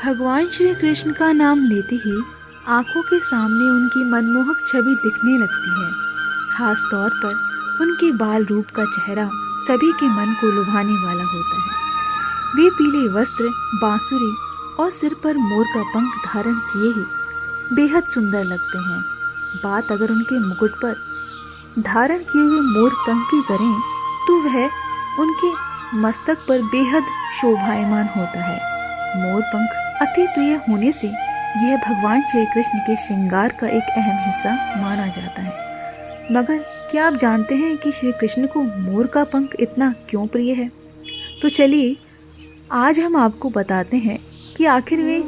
भगवान श्री कृष्ण का नाम लेते ही आंखों के सामने उनकी मनमोहक छवि दिखने लगती है। खास तौर पर उनके बाल रूप का चेहरा सभी के मन को लुभाने वाला होता है। वे पीले वस्त्र, बांसुरी और सिर पर मोर का पंख धारण किए ही बेहद सुंदर लगते हैं। बात अगर उनके मुकुट पर धारण किए हुए मोर पंख की करें तो वह उनके मस्तक पर बेहद शोभायमान होता है। मोर पंख अति प्रिय होने से यह भगवान श्री कृष्ण के श्रृंगार का एक अहम हिस्सा माना जाता है। मगर क्या आप जानते हैं कि श्री कृष्ण को मोर का पंख इतना क्यों प्रिय है? तो चलिए आज हम आपको बताते हैं कि आखिर वे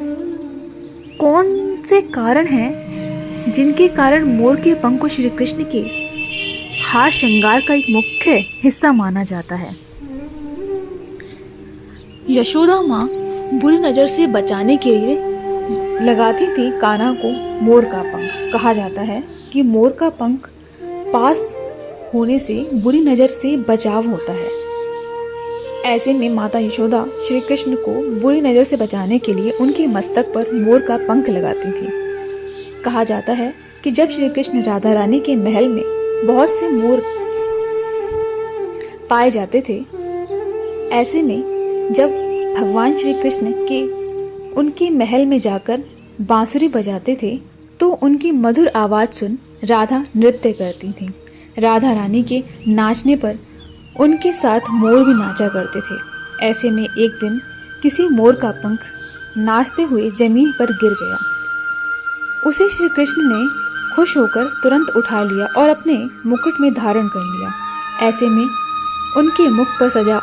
कौन से कारण हैं जिनके कारण मोर के पंख को श्री कृष्ण के हार श्रृंगार का एक मुख्य हिस्सा माना जाता है। यशोदा माँ बुरी नज़र से बचाने के लिए लगाती थी कान्हा को मोर का पंख। कहा जाता है कि मोर का पंख पास होने से बुरी नज़र से बचाव होता है। ऐसे में माता यशोदा श्री कृष्ण को बुरी नज़र से बचाने के लिए उनके मस्तक पर मोर का पंख लगाती थी। कहा जाता है कि जब श्री कृष्ण राधा रानी के महल में बहुत से मोर पाए जाते थे, ऐसे में जब भगवान श्री कृष्ण के उनके महल में जाकर बांसुरी बजाते थे तो उनकी मधुर आवाज़ सुन राधा नृत्य करती थी। राधा रानी के नाचने पर उनके साथ मोर भी नाचा करते थे। ऐसे में एक दिन किसी मोर का पंख नाचते हुए जमीन पर गिर गया। उसे श्री कृष्ण ने खुश होकर तुरंत उठा लिया और अपने मुकुट में धारण कर लिया। ऐसे में उनके मुख पर सजा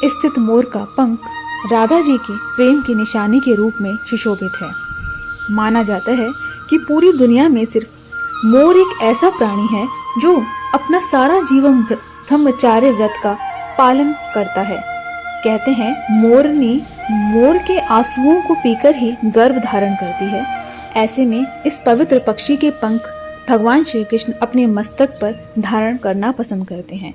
स्थित मोर का पंख राधा जी के प्रेम की निशानी के रूप में सुशोभित है। माना जाता है कि पूरी दुनिया में सिर्फ मोर एक ऐसा प्राणी है जो अपना सारा जीवन ब्रह्मचार्य व्रत का पालन करता है। कहते हैं मोरनी मोर के आंसुओं को पीकर ही गर्भ धारण करती है। ऐसे में इस पवित्र पक्षी के पंख भगवान श्री कृष्ण अपने मस्तक पर धारण करना पसंद करते हैं।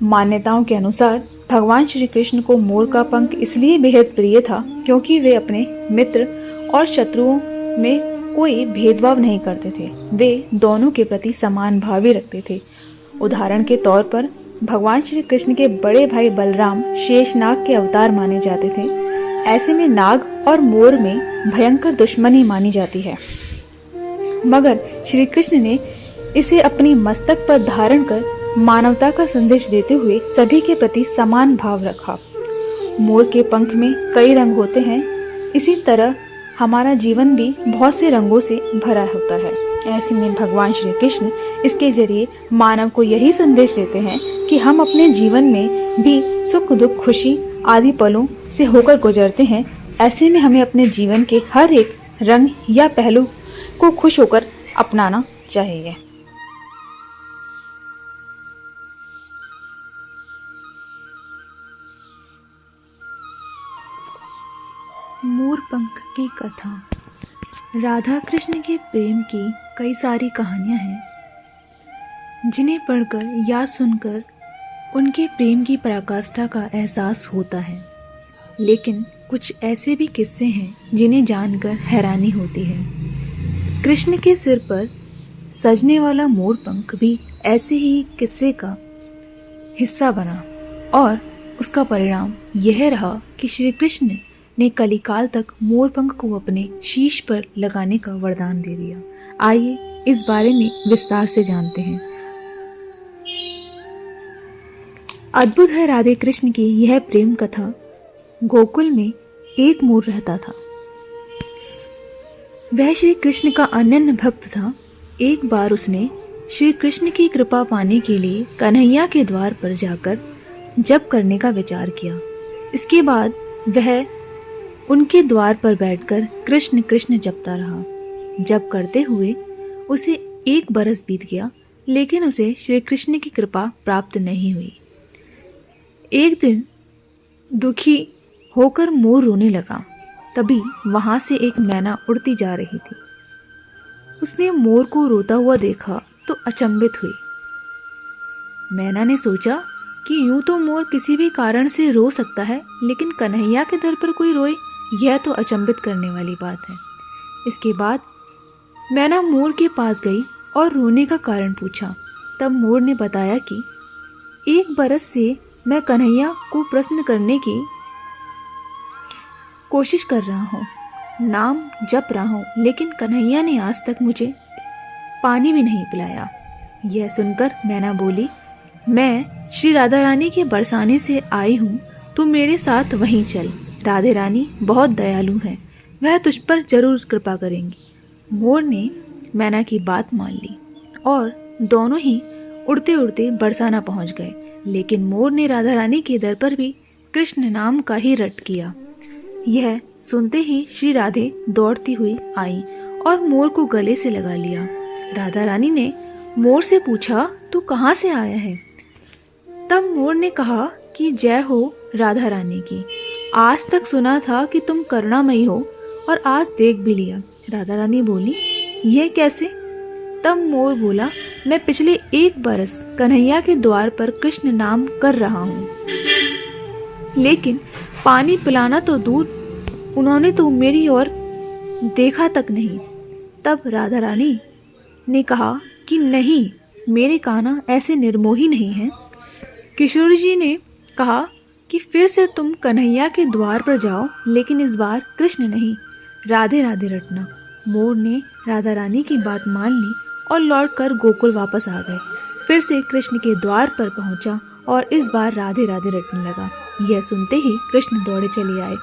मान्यताओं के अनुसार भगवान श्री कृष्ण को मोर का पंख इसलिए बेहद प्रिय था क्योंकि वे अपने मित्र और शत्रुओं में कोई भेदभाव नहीं करते थे। वे दोनों के प्रति समान भाव भी रखते थे। उदाहरण के तौर पर भगवान श्री कृष्ण के बड़े भाई बलराम शेषनाग के अवतार माने जाते थे। ऐसे में नाग और मोर में भयंकर दुश्मनी मानी जाती है, मगर श्री कृष्ण ने इसे अपनी मस्तक पर धारण कर मानवता का संदेश देते हुए सभी के प्रति समान भाव रखा। मोर के पंख में कई रंग होते हैं, इसी तरह हमारा जीवन भी बहुत से रंगों से भरा होता है। ऐसे में भगवान श्री कृष्ण इसके जरिए मानव को यही संदेश देते हैं कि हम अपने जीवन में भी सुख दुख खुशी आदि पलों से होकर गुजरते हैं। ऐसे में हमें अपने जीवन के हर एक रंग या पहलू को खुश होकर अपनाना चाहिए। मोर पंख की कथा। राधा कृष्ण के प्रेम की कई सारी कहानियाँ हैं जिन्हें पढ़कर या सुनकर उनके प्रेम की पराकाष्ठा का एहसास होता है, लेकिन कुछ ऐसे भी किस्से हैं जिन्हें जानकर हैरानी होती है। कृष्ण के सिर पर सजने वाला मोर पंख भी ऐसे ही किस्से का हिस्सा बना और उसका परिणाम यह रहा कि श्री कृष्ण ने कलिकाल तक मोर पंख को अपने शीश पर लगाने का वरदान दे दिया। आइए इस बारे में विस्तार से जानते हैं। अद्भुत है राधे कृष्ण की यह प्रेम कथा। गोकुल में एक मोर रहता था। वह श्री कृष्ण का अनन्य भक्त था। एक बार उसने श्री कृष्ण की कृपा पाने के लिए कन्हैया के द्वार पर जाकर जप करने का विचार किया। इसके बाद वह उनके द्वार पर बैठकर कृष्ण कृष्ण जपता रहा। जप करते हुए उसे 1 बरस बीत गया, लेकिन उसे श्री कृष्ण की कृपा प्राप्त नहीं हुई। एक दिन दुखी होकर मोर रोने लगा। तभी वहां से एक मैना उड़ती जा रही थी। उसने मोर को रोता हुआ देखा तो अचंभित हुई। मैना ने सोचा कि यूं तो मोर किसी भी कारण से रो सकता है, लेकिन कन्हैया के दर पर कोई रोए यह तो अचंभित करने वाली बात है। इसके बाद मैना मोर के पास गई और रोने का कारण पूछा। तब मोर ने बताया कि 1 बरस से मैं कन्हैया को प्रसन्न करने की कोशिश कर रहा हूँ, नाम जप रहा हूँ, लेकिन कन्हैया ने आज तक मुझे पानी भी नहीं पिलाया। यह सुनकर मैना बोली, मैं श्री राधा रानी के बरसाने से आई हूँ, तू मेरे साथ वहीं चल। राधे रानी बहुत दयालु है, वह तुझ पर जरूर कृपा करेंगी। मोर ने मैना की बात मान ली और दोनों ही उड़ते उड़ते बरसाना पहुंच गए। लेकिन मोर ने राधा रानी के दर पर भी कृष्ण नाम का ही रट किया। यह सुनते ही श्री राधे दौड़ती हुई आई और मोर को गले से लगा लिया। राधा रानी ने मोर से पूछा, तू कहाँ से आया है? तब मोर ने कहा कि जय हो राधा रानी की, आज तक सुना था कि तुम करुणामयी हो और आज देख भी लिया। राधा रानी बोली, यह कैसे? तब मोर बोला, मैं पिछले 1 बरस कन्हैया के द्वार पर कृष्ण नाम कर रहा हूँ, लेकिन पानी पिलाना तो दूर, उन्होंने तो मेरी ओर देखा तक नहीं। तब राधा रानी ने कहा कि नहीं, मेरे कान्हा ऐसे निर्मोही नहीं हैं। किशोर जी ने कहा कि फिर से तुम कन्हैया के द्वार पर जाओ, लेकिन इस बार कृष्ण नहीं, राधे राधे रटना। मोर ने राधा रानी की बात मान ली और लौटकर गोकुल वापस आ गए। फिर से कृष्ण के द्वार पर पहुंचा और इस बार राधे राधे रटने लगा। यह सुनते ही कृष्ण दौड़े चले आए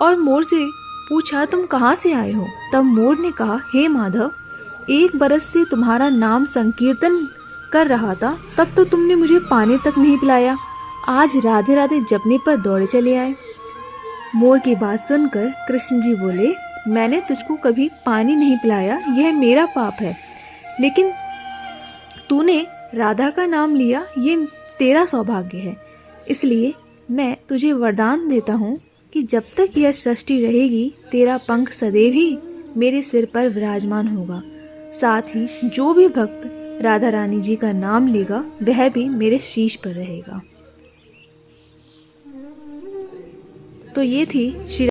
और मोर से पूछा, तुम कहाँ से आए हो? तब मोर ने कहा, हे माधव, 1 बरस से तुम्हारा नाम संकीर्तन कर रहा था, तब तो तुमने मुझे पानी तक नहीं पिलाया, आज राधे राधे जपने पर दौड़े चले आए। मोर की बात सुनकर कृष्ण जी बोले, मैंने तुझको कभी पानी नहीं पिलाया, यह मेरा पाप है, लेकिन तूने राधा का नाम लिया, ये तेरा सौभाग्य है। इसलिए मैं तुझे वरदान देता हूँ कि जब तक यह सृष्टि रहेगी, तेरा पंख सदैव ही मेरे सिर पर विराजमान होगा। साथ ही जो भी भक्त राधा रानी जी का नाम लेगा, वह भी मेरे शीश पर रहेगा। तो ये थी श्री